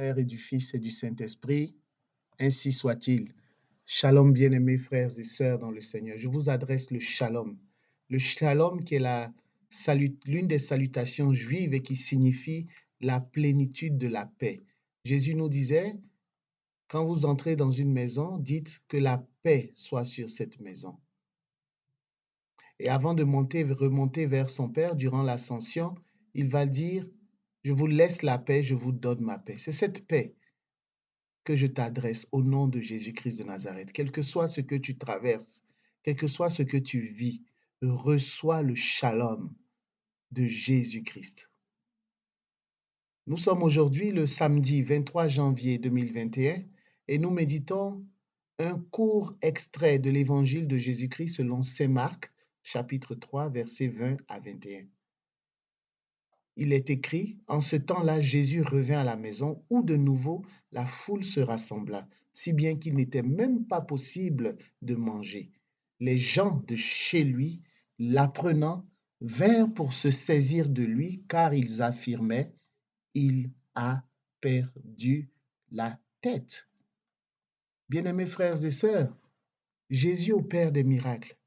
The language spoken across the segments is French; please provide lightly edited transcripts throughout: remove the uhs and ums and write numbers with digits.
Père et du Fils et du Saint-Esprit, ainsi soit-il. Shalom, bien-aimés frères et sœurs dans le Seigneur. Je vous adresse le shalom. Le shalom qui est l'une des salutations juives et qui signifie la plénitude de la paix. Jésus nous disait, quand vous entrez dans une maison, dites que la paix soit sur cette maison. Et avant de remonter vers son Père durant l'ascension, il va dire, je vous laisse la paix, je vous donne ma paix. C'est cette paix que je t'adresse au nom de Jésus-Christ de Nazareth. Quel que soit ce que tu traverses, quel que soit ce que tu vis, reçois le shalom de Jésus-Christ. Nous sommes aujourd'hui le samedi 23 janvier 2021 et nous méditons un court extrait de l'évangile de Jésus-Christ selon Saint Marc, chapitre 3, versets 20 à 21. Il est écrit, en ce temps-là, Jésus revint à la maison où de nouveau la foule se rassembla, si bien qu'il n'était même pas possible de manger. Les gens de chez lui, l'apprenant, vinrent pour se saisir de lui, car ils affirmaient, il a perdu la tête. Bien-aimés frères et sœurs, Jésus opère des miracles.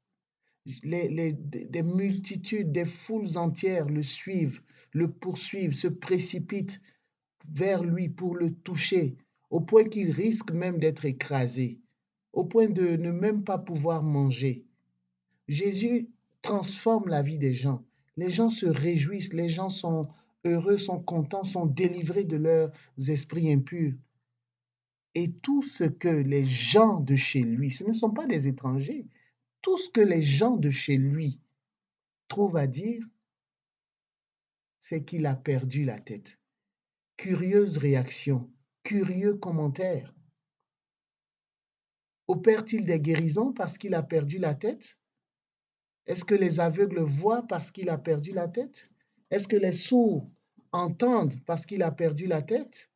Des multitudes, des foules entières le suivent, le poursuivent, se précipitent vers lui pour le toucher, au point qu'il risque même d'être écrasé, au point de ne même pas pouvoir manger. Jésus transforme la vie des gens. Les gens se réjouissent, les gens sont heureux, sont contents, sont délivrés de leurs esprits impurs. Et tout ce que les gens de chez lui, ce ne sont pas des étrangers, tout ce que les gens de chez lui trouvent à dire, c'est qu'il a perdu la tête. Curieuse réaction, curieux commentaire. Opère-t-il des guérisons parce qu'il a perdu la tête? Est-ce que les aveugles voient parce qu'il a perdu la tête? Est-ce que les sourds entendent parce qu'il a perdu la tête?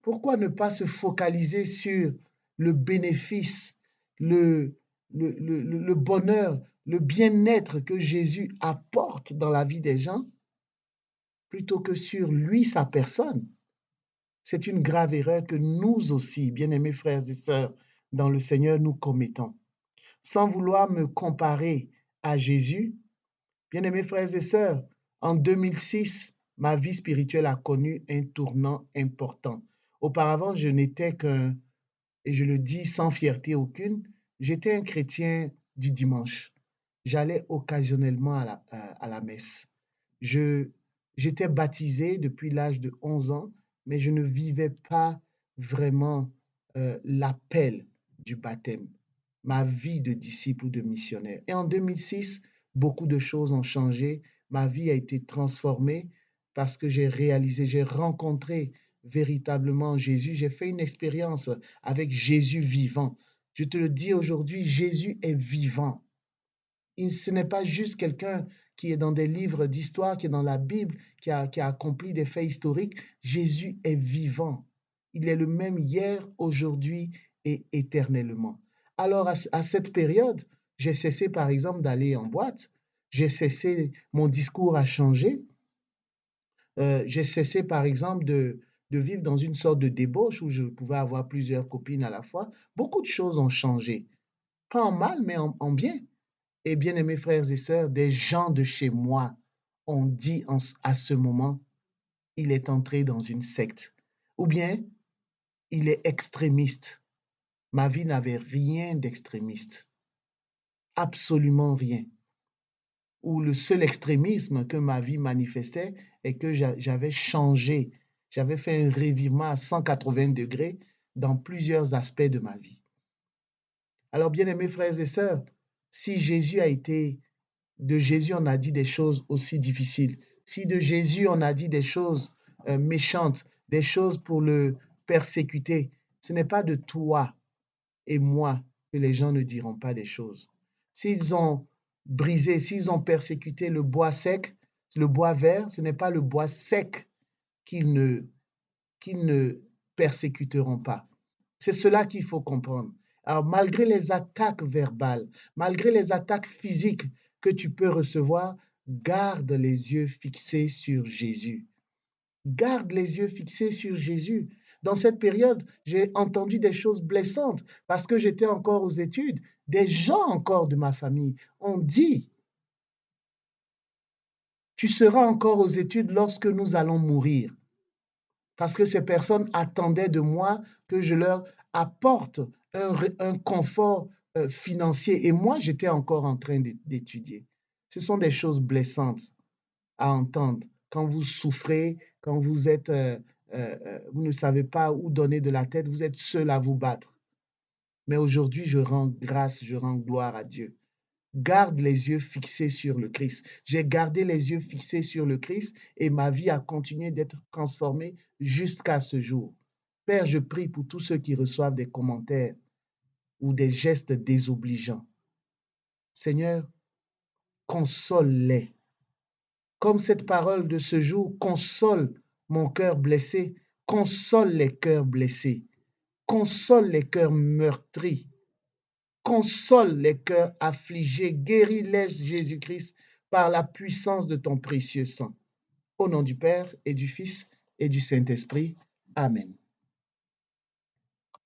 Pourquoi ne pas se focaliser sur le bénéfice, le bonheur, le bien-être que Jésus apporte dans la vie des gens plutôt que sur lui, sa personne? C'est une grave erreur que nous aussi, bien-aimés frères et sœurs, dans le Seigneur, nous commettons. Sans vouloir me comparer à Jésus, bien-aimés frères et sœurs, en 2006, ma vie spirituelle a connu un tournant important. Auparavant, je n'étais qu'un, et je le dis sans fierté aucune, j'étais un chrétien du dimanche. J'allais occasionnellement à la messe. J'étais baptisé depuis l'âge de 11 ans, mais je ne vivais pas vraiment l'appel du baptême, ma vie de disciple ou de missionnaire. Et en 2006, beaucoup de choses ont changé. Ma vie a été transformée parce que j'ai rencontré véritablement Jésus. J'ai fait une expérience avec Jésus vivant. Je te le dis aujourd'hui, Jésus est vivant. Ce n'est pas juste quelqu'un qui est dans des livres d'histoire, qui est dans la Bible, qui a accompli des faits historiques. Jésus est vivant. Il est le même hier, aujourd'hui et éternellement. Alors, à cette période, j'ai cessé, par exemple, d'aller en boîte. J'ai cessé, mon discours a changé. J'ai cessé, par exemple, de vivre dans une sorte de débauche où je pouvais avoir plusieurs copines à la fois. Beaucoup de choses ont changé. Pas en mal, mais en bien. Et bien aimés frères et sœurs, des gens de chez moi ont dit à ce moment, il est entré dans une secte. Ou bien, il est extrémiste. Ma vie n'avait rien d'extrémiste. Absolument rien. Ou le seul extrémisme que ma vie manifestait est que j'avais changé. J'avais fait un revirement à 180 degrés dans plusieurs aspects de ma vie. Alors, bien aimés frères et sœurs, si Jésus a été de Jésus, on a dit des choses aussi difficiles. Si de Jésus, on a dit des choses méchantes, des choses pour le persécuter, ce n'est pas de toi et moi que les gens ne diront pas des choses. S'ils ont brisé, s'ils ont persécuté le bois sec, le bois vert, ce n'est pas le bois sec qu'ils ne persécuteront pas. C'est cela qu'il faut comprendre. Alors, malgré les attaques verbales, malgré les attaques physiques que tu peux recevoir, garde les yeux fixés sur Jésus. Garde les yeux fixés sur Jésus. Dans cette période, j'ai entendu des choses blessantes parce que j'étais encore aux études. Des gens encore de ma famille ont dit, tu seras encore aux études lorsque nous allons mourir. Parce que ces personnes attendaient de moi que je leur apporte un confort financier. Et moi, j'étais encore en train d'étudier. Ce sont des choses blessantes à entendre quand vous souffrez, quand vous êtes, vous ne savez pas où donner de la tête, vous êtes seul à vous battre. Mais aujourd'hui, je rends grâce, je rends gloire à Dieu. Garde les yeux fixés sur le Christ. J'ai gardé les yeux fixés sur le Christ et ma vie a continué d'être transformée jusqu'à ce jour. Père, je prie pour tous ceux qui reçoivent des commentaires ou des gestes désobligeants. Seigneur, console-les. Comme cette parole de ce jour console mon cœur blessé, console les cœurs blessés, console les cœurs meurtris, console les cœurs affligés, guéris-les, Jésus-Christ, par la puissance de ton précieux sang. Au nom du Père et du Fils et du Saint-Esprit. Amen.